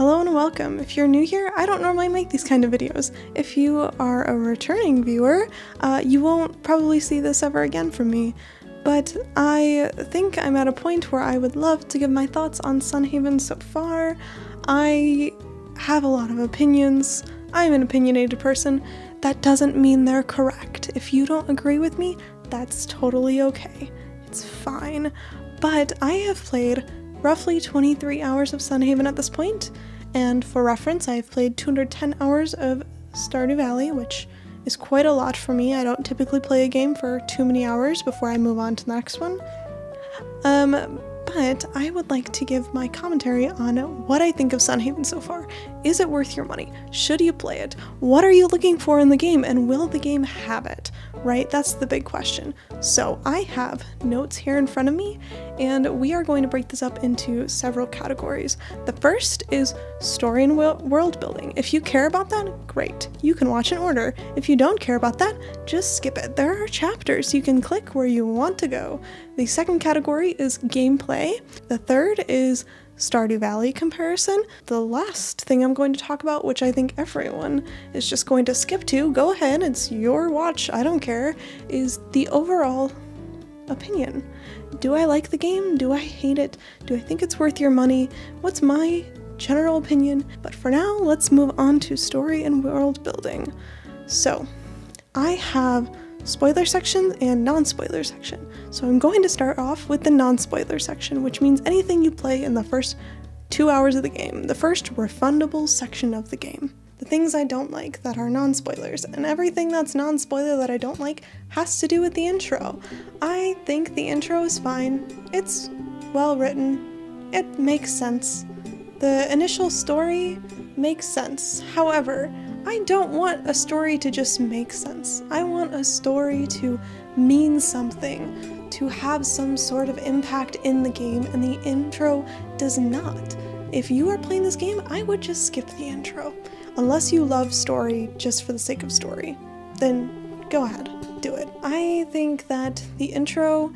Hello and welcome. If you're new here, I don't normally make these kind of videos. If you are a returning viewer, you won't probably see this ever again from me. But I think I'm at a point where I would love to give my thoughts on Sunhaven so far. I have a lot of opinions. I'm an opinionated person. That doesn't mean they're correct. If you don't agree with me, that's totally okay. It's fine. But I have played roughly 23 hours of Sunhaven at this point, and for reference, I've played 210 hours of Stardew Valley, which is quite a lot for me. I don't typically play a game for too many hours before I move on to the next one. But I would like to give my commentary on what I think of Sunhaven so far. Is it worth your money? Should you play it? What are you looking for in the game, and will the game have it? Right? That's the big question. So I have notes here in front of me, and we are going to break this up into several categories. The first is story and world building. If you care about that, great. You can watch in order. If you don't care about that, just skip it. There are chapters. You can click where you want to go. The second category is gameplay. The third is Stardew Valley comparison. The last thing I'm going to talk about, which I think everyone is just going to skip to, go ahead, it's your watch, I don't care, is the overall opinion. Do I like the game? Do I hate it? Do I think it's worth your money? What's my general opinion? But for now, let's move on to story and world building. So, I have spoiler section and non-spoiler section. So I'm going to start off with the non-spoiler section, which means anything you play in the first 2 hours of the game, the first refundable section of the game. The things I don't like that are non-spoilers, and everything that's non-spoiler that I don't like has to do with the intro. I think the intro is fine. It's well written. It makes sense. The initial story makes sense. However, I don't want a story to just make sense. I want a story to mean something, to have some sort of impact in the game, and the intro does not. If you are playing this game, I would just skip the intro. Unless you love story just for the sake of story, then go ahead, do it. I think that the intro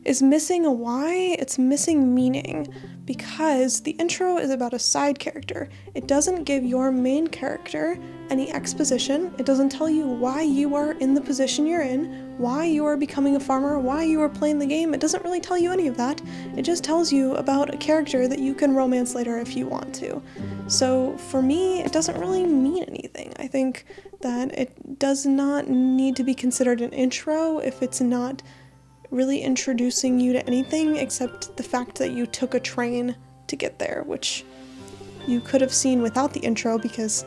is missing a why, it's missing meaning, because the intro is about a side character. It doesn't give your main character any exposition. It doesn't tell you why you are in the position you're in, why you are becoming a farmer, why you are playing the game. It doesn't really tell you any of that. It just tells you about a character that you can romance later if you want to. So for me, it doesn't really mean anything. I think that it does not need to be considered an intro if it's not really introducing you to anything except the fact that you took a train to get there, which you could have seen without the intro because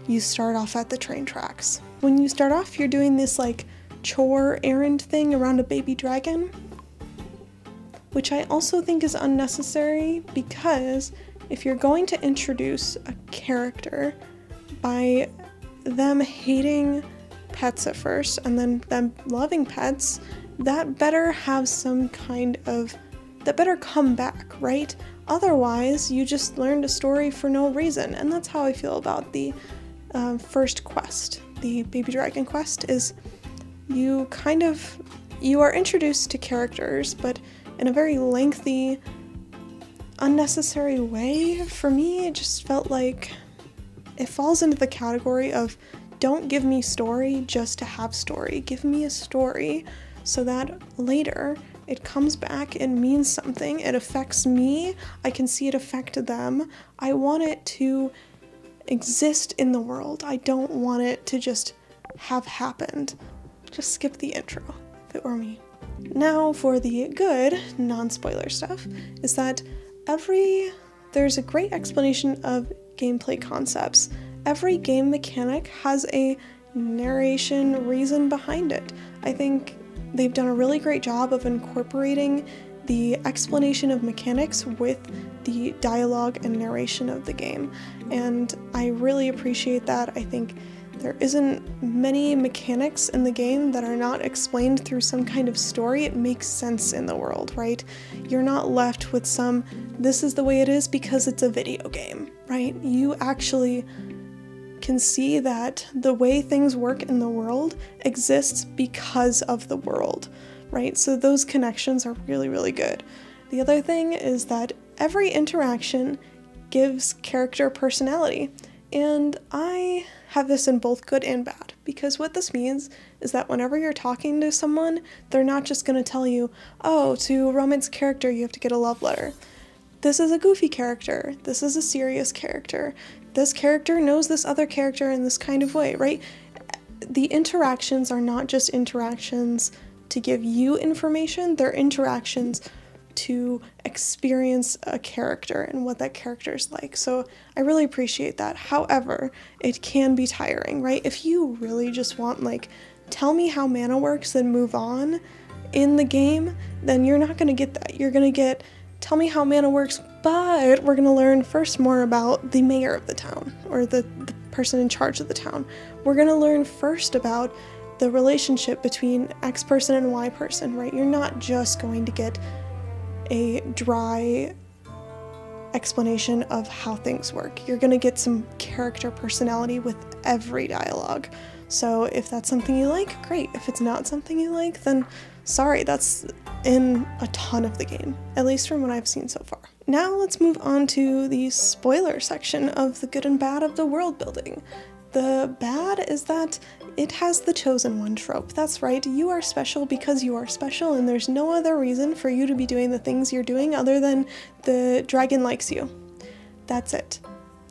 you start off at the train tracks. When you start off, you're doing this like chore errand thing around a baby dragon, which I also think is unnecessary, because if you're going to introduce a character by them hating pets at first and then them loving pets, that better have some kind of, that better come back, right? Otherwise, you just learned a story for no reason, and that's how I feel about the first quest. The Baby Dragon quest is you are introduced to characters, but in a very lengthy, unnecessary way. For me, it just felt like it falls into the category of don't give me story just to have story. Give me a story so that later it comes back and means something. It affects me. I can see it affect them. I want it to exist in the world. I don't want it to just have happened. Just skip the intro if it were me. Now for the good non-spoiler stuff is that there's a great explanation of gameplay concepts. Every game mechanic has a narration reason behind it. I think they've done a really great job of incorporating the explanation of mechanics with the dialogue and narration of the game, and I really appreciate that. I think there isn't many mechanics in the game that are not explained through some kind of story. It makes sense in the world, right? You're not left with some, this is the way it is because it's a video game, right? You actually can see that the way things work in the world exists because of the world, right? So those connections are really, really good. The other thing is that every interaction gives character personality. And I have this in both good and bad, because what this means is that whenever you're talking to someone, they're not just going to tell you, oh, to romance character you have to get a love letter. This is a goofy character. This is a serious character. This character knows this other character in this kind of way, right? The interactions are not just interactions to give you information, they're interactions to experience a character and what that character is like. So I really appreciate that. However, it can be tiring, right? If you really just want, like, tell me how mana works, then move on in the game, then you're not going to get that. You're going to get, tell me how mana works, but we're going to learn first more about the mayor of the town, or the person in charge of the town. We're going to learn first about the relationship between X person and Y person, right? You're not just going to get a dry explanation of how things work. You're going to get some character personality with every dialogue. So if that's something you like, great. If it's not something you like, then sorry, that's in a ton of the game, at least from what I've seen so far. Now let's move on to the spoiler section of the good and bad of the world building. The bad is that it has the chosen one trope. That's right, you are special because you are special, and there's no other reason for you to be doing the things you're doing other than the dragon likes you. That's it.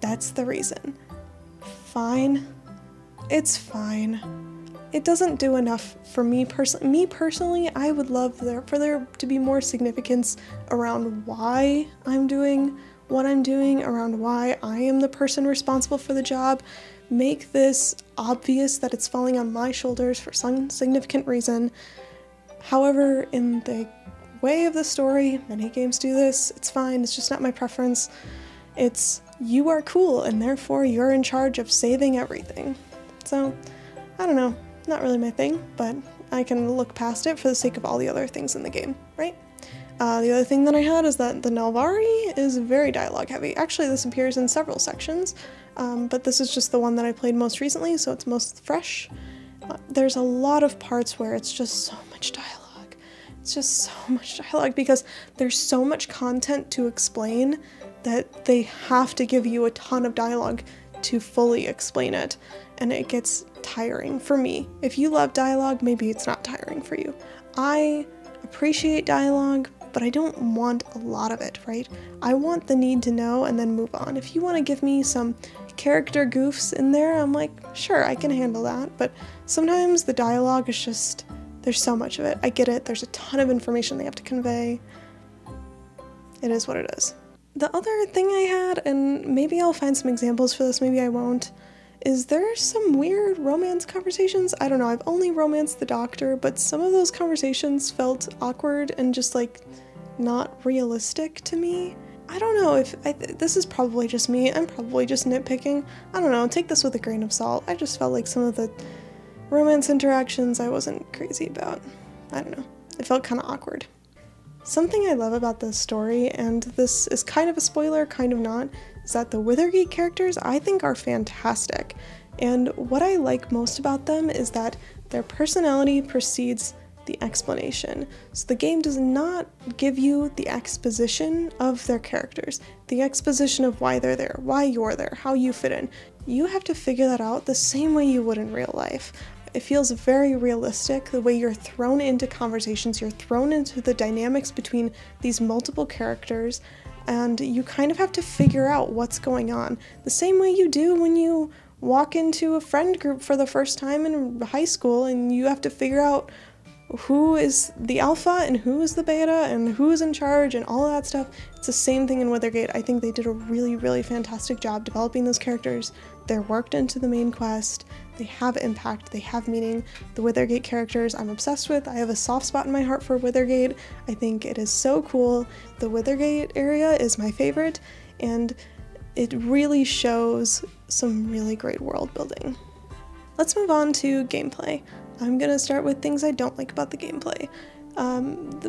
That's the reason. Fine. It's fine. It doesn't do enough for me personally. Me personally, I would love for there to be more significance around why I'm doing what I'm doing, around why I am the person responsible for the job. Make this obvious that it's falling on my shoulders for some significant reason. However, in the way of the story, many games do this, it's fine, it's just not my preference. It's, you are cool, and therefore you're in charge of saving everything. So, I don't know, not really my thing, but I can look past it for the sake of all the other things in the game, right? The other thing that I had is that the Nelvari is very dialogue heavy. Actually, this appears in several sections, but this is just the one that I played most recently, so it's most fresh. There's a lot of parts where it's just so much dialogue. It's just so much dialogue because there's so much content to explain that they have to give you a ton of dialogue to fully explain it, and it gets tiring for me. If you love dialogue, maybe it's not tiring for you. I appreciate dialogue, but I don't want a lot of it, right? I want the need to know and then move on. If you want to give me some character goofs in there, I'm like, sure, I can handle that, but sometimes the dialogue is just, there's so much of it. I get it, there's a ton of information they have to convey. It is what it is. The other thing I had, and maybe I'll find some examples for this, maybe I won't, is there's some weird romance conversations. I don't know, I've only romanced the doctor, but some of those conversations felt awkward and just like not realistic to me. I don't know if, this is probably just me, I'm probably just nitpicking. I don't know, take this with a grain of salt. I just felt like some of the romance interactions I wasn't crazy about. I don't know, it felt kind of awkward. Something I love about this story, and this is kind of a spoiler, kind of not, is that the Withergate characters I think are fantastic. And what I like most about them is that their personality precedes the explanation. So the game does not give you the exposition of their characters, the exposition of why they're there, why you're there, how you fit in. You have to figure that out the same way you would in real life. It feels very realistic, the way you're thrown into conversations, you're thrown into the dynamics between these multiple characters, and you kind of have to figure out what's going on. The same way you do when you walk into a friend group for the first time in high school and you have to figure out who is the alpha and who is the beta and who's in charge and all of that stuff. It's the same thing in Withergate. I think they did a really, really fantastic job developing those characters. They're worked into the main quest. They have impact. They have meaning. The Withergate characters I'm obsessed with. I have a soft spot in my heart for Withergate. I think it is so cool. The Withergate area is my favorite, and it really shows some really great world building. Let's move on to gameplay. I'm gonna start with things I don't like about the gameplay.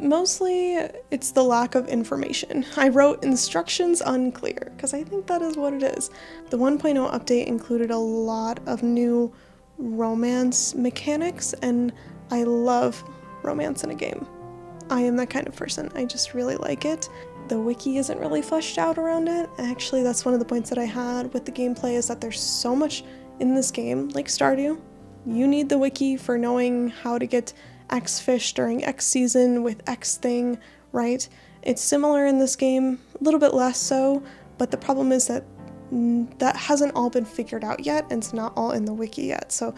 Mostly, it's the lack of information. I wrote instructions unclear, because I think that is what it is. The 1.0 update included a lot of new romance mechanics, and I love romance in a game. I am that kind of person. I just really like it. the wiki isn't really fleshed out around it. Actually, that's one of the points that I had with the gameplay, is that there's so much in this game, like Stardew. You need the wiki for knowing how to get X fish during X season with X thing, right? It's similar in this game, a little bit less so, but the problem is that that hasn't all been figured out yet, and it's not all in the wiki yet. So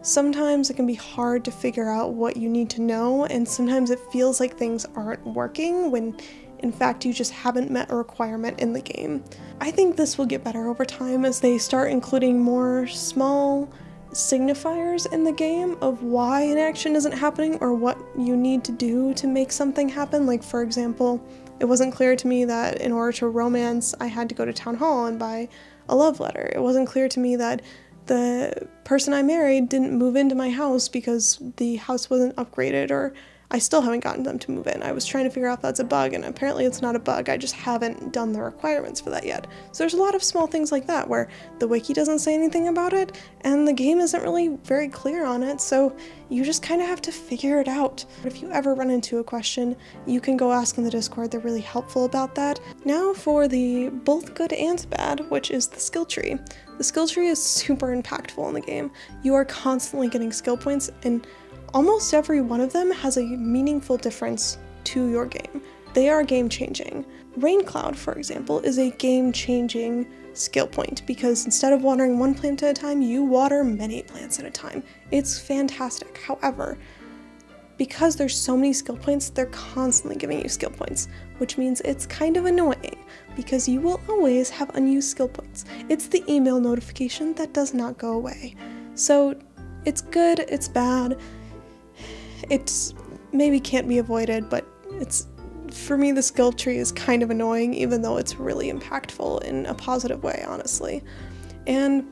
sometimes it can be hard to figure out what you need to know, and sometimes it feels like things aren't working when in fact you just haven't met a requirement in the game. I think this will get better over time as they start including more small signifiers in the game of why an action isn't happening or what you need to do to make something happen. Like, for example, it wasn't clear to me that in order to romance I had to go to town hall and buy a love letter. It wasn't clear to me that the person I married didn't move into my house because the house wasn't upgraded, or I still haven't gotten them to move in. I was trying to figure out if that's a bug, and apparently it's not a bug. I just haven't done the requirements for that yet. So there's a lot of small things like that where the wiki doesn't say anything about it, and the game isn't really very clear on it, so you just kind of have to figure it out. If you ever run into a question, you can go ask in the Discord. They're really helpful about that. Now for the both good and bad, which is the skill tree. The skill tree is super impactful in the game. You are constantly getting skill points, and almost every one of them has a meaningful difference to your game. They are game-changing. Rain Cloud, for example, is a game-changing skill point because instead of watering one plant at a time, you water many plants at a time. It's fantastic. However, because there's so many skill points, they're constantly giving you skill points, which means it's kind of annoying because you will always have unused skill points. It's the email notification that does not go away. So it's good, it's bad. It's maybe can't be avoided, but for me the skill tree is kind of annoying, even though it's really impactful in a positive way, honestly. And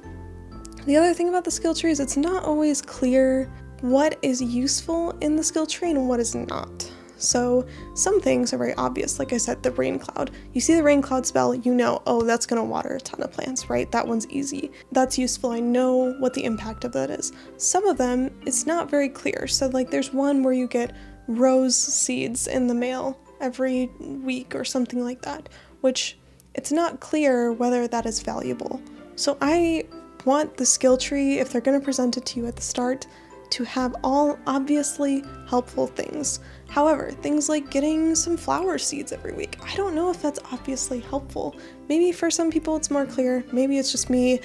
the other thing about the skill tree is it's not always clear what is useful in the skill tree and what is not. So some things are very obvious, like I said, the rain cloud. You see the rain cloud spell, you know, oh, that's gonna water a ton of plants, right? That one's easy. That's useful, I know what the impact of that is. Some of them, it's not very clear. So like there's one where you get rose seeds in the mail every week or something like that, which it's not clear whether that is valuable. So I want the skill tree, if they're gonna present it to you at the start, to have all obviously helpful things. However, things like getting some flower seeds every week, I don't know if that's obviously helpful. Maybe for some people it's more clear, maybe it's just me.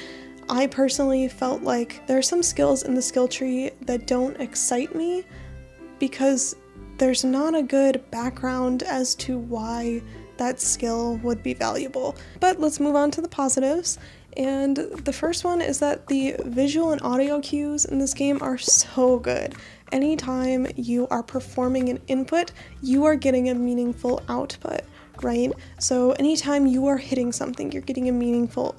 I personally felt like there are some skills in the skill tree that don't excite me because there's not a good background as to why that skill would be valuable. But let's move on to the positives. And the first one is that the visual and audio cues in this game are so good. Anytime you are performing an input, you are getting a meaningful output, right? So anytime you are hitting something, you're getting a meaningful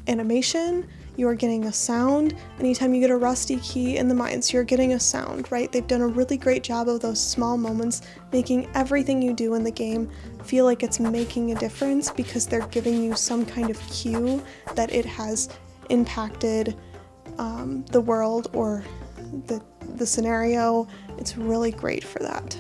animation, you are getting a sound. Anytime you get a rusty key in the mines, you're getting a sound, right? They've done a really great job of those small moments, making everything you do in the game feel like it's making a difference because they're giving you some kind of cue that it has impacted the world or the scenario. It's really great for that.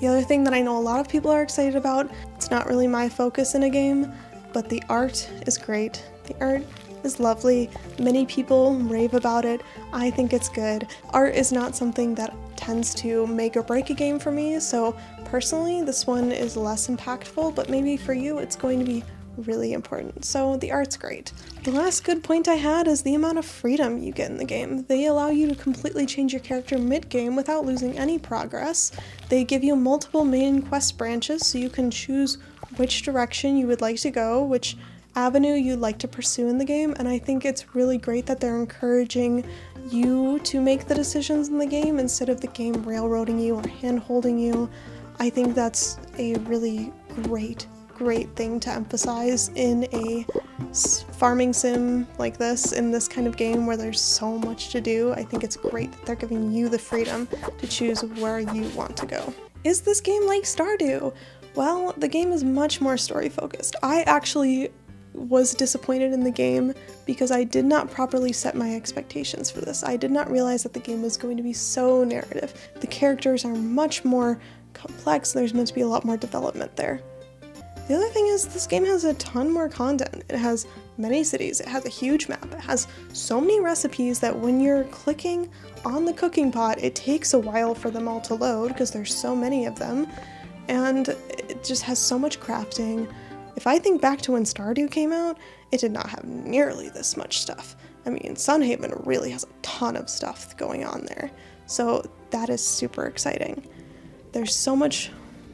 The other thing that I know a lot of people are excited about, it's not really my focus in a game, but the art is great. The art is lovely. Many people rave about it. I think it's good. Art is not something that tends to make or break a game for me, so personally this one is less impactful, but maybe for you it's going to be really important. So the art's great. The last good point I had is the amount of freedom you get in the game. They allow you to completely change your character mid-game without losing any progress. They give you multiple main quest branches so you can choose which direction you would like to go, which avenue you'd like to pursue in the game, and I think it's really great that they're encouraging you to make the decisions in the game instead of the game railroading you or hand-holding you. I think that's a really great thing to emphasize in a farming sim like this, in this kind of game where there's so much to do. I think it's great that they're giving you the freedom to choose where you want to go. Is this game like Stardew? Well, the game is much more story focused. I actually was disappointed in the game because I did not properly set my expectations for this. I did not realize that the game was going to be so narrative. The characters are much more complex. There's meant to be a lot more development there. The other thing is this game has a ton more content. It has many cities, it has a huge map, it has so many recipes that when you're clicking on the cooking pot, it takes a while for them all to load because there's so many of them, and it just has so much crafting. If I think back to when Stardew came out, it did not have nearly this much stuff. I mean, Sunhaven really has a ton of stuff going on there, so that is super exciting. There's so much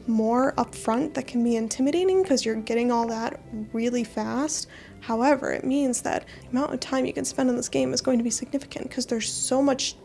more up front that can be intimidating because you're getting all that really fast. However, it means that the amount of time you can spend on this game is going to be significant because there's so much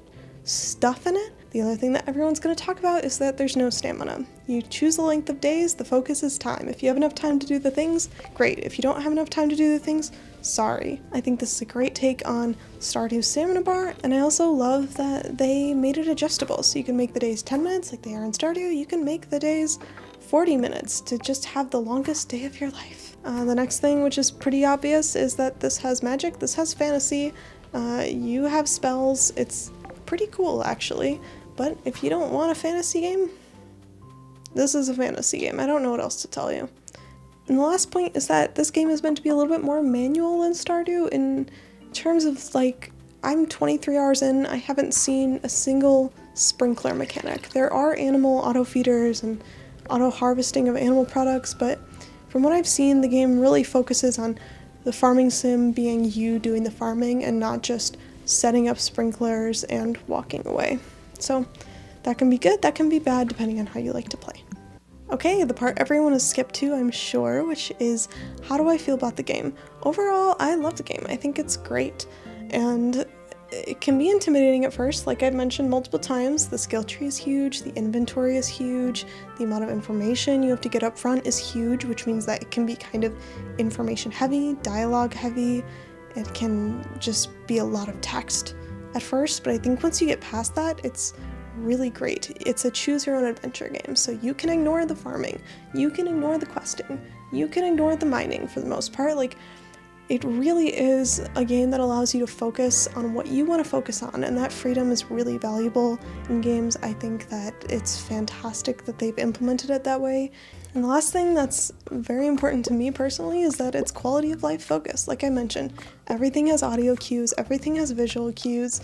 stuff in it. The other thing that everyone's going to talk about is that there's no stamina. You choose the length of days, the focus is time. If you have enough time to do the things, great. If you don't have enough time to do the things, sorry. I think this is a great take on Stardew's stamina bar, and I also love that they made it adjustable. So you can make the days 10 minutes like they are in Stardew, you can make the days 40 minutes to just have the longest day of your life. The next thing, which is pretty obvious, is that this has magic, this has fantasy, you have spells. It's pretty cool actually. But if you don't want a fantasy game, this is a fantasy game. I don't know what else to tell you. And the last point is that this game is meant to be a little bit more manual than Stardew in terms of, like, I'm 23 hours in, I haven't seen a single sprinkler mechanic. There are animal auto feeders and auto harvesting of animal products, but from what I've seen, the game really focuses on the farming sim being you doing the farming and not just setting up sprinklers and walking away. So that can be good, that can be bad, depending on how you like to play. Okay, the part everyone has skipped to, I'm sure, which is how do I feel about the game? Overall, I love the game. I think it's great, and it can be intimidating at first. Like I've mentioned multiple times, the skill tree is huge, the inventory is huge, the amount of information you have to get up front is huge, which means that it can be kind of information heavy, dialogue heavy. It can just be a lot of text at first, but I think once you get past that, it's really great. It's a choose your own adventure game, so you can ignore the farming, you can ignore the questing, you can ignore the mining for the most part. Like, it really is a game that allows you to focus on what you want to focus on, and that freedom is really valuable in games. I think that it's fantastic that they've implemented it that way. And the last thing that's very important to me personally is that it's quality of life focused. Like I mentioned, everything has audio cues, everything has visual cues.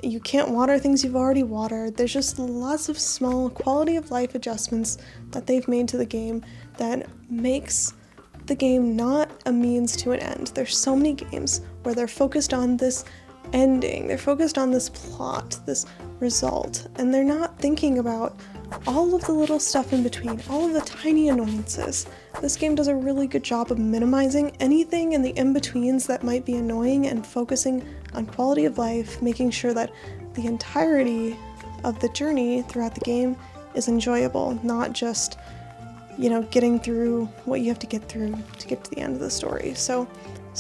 You can't water things you've already watered. There's just lots of small quality of life adjustments that they've made to the game that makes the game not a means to an end. There's so many games where they're focused on this ending, they're focused on this plot, this result, and they're not thinking about all of the little stuff in between, all of the tiny annoyances. This game does a really good job of minimizing anything in the in-betweens that might be annoying and focusing on quality of life, making sure that the entirety of the journey throughout the game is enjoyable, not just, you know, getting through what you have to get through to get to the end of the story. So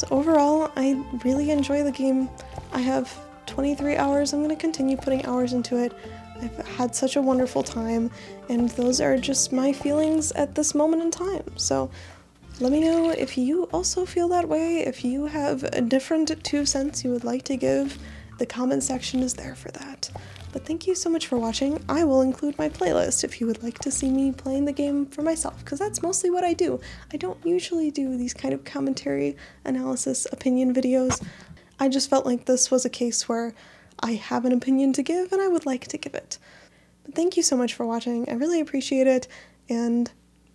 overall, I really enjoy the game. I have 23 hours. I'm going to continue putting hours into it. I've had such a wonderful time, and those are just my feelings at this moment in time. So let me know if you also feel that way, if you have a different 2 cents you would like to give. The comment section is there for that. But thank you so much for watching. I will include my playlist if you would like to see me playing the game for myself, because that's mostly what I do. I don't usually do these kind of commentary, analysis, opinion videos. I just felt like this was a case where I have an opinion to give and I would like to give it. But thank you so much for watching. I really appreciate it, and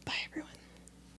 bye everyone.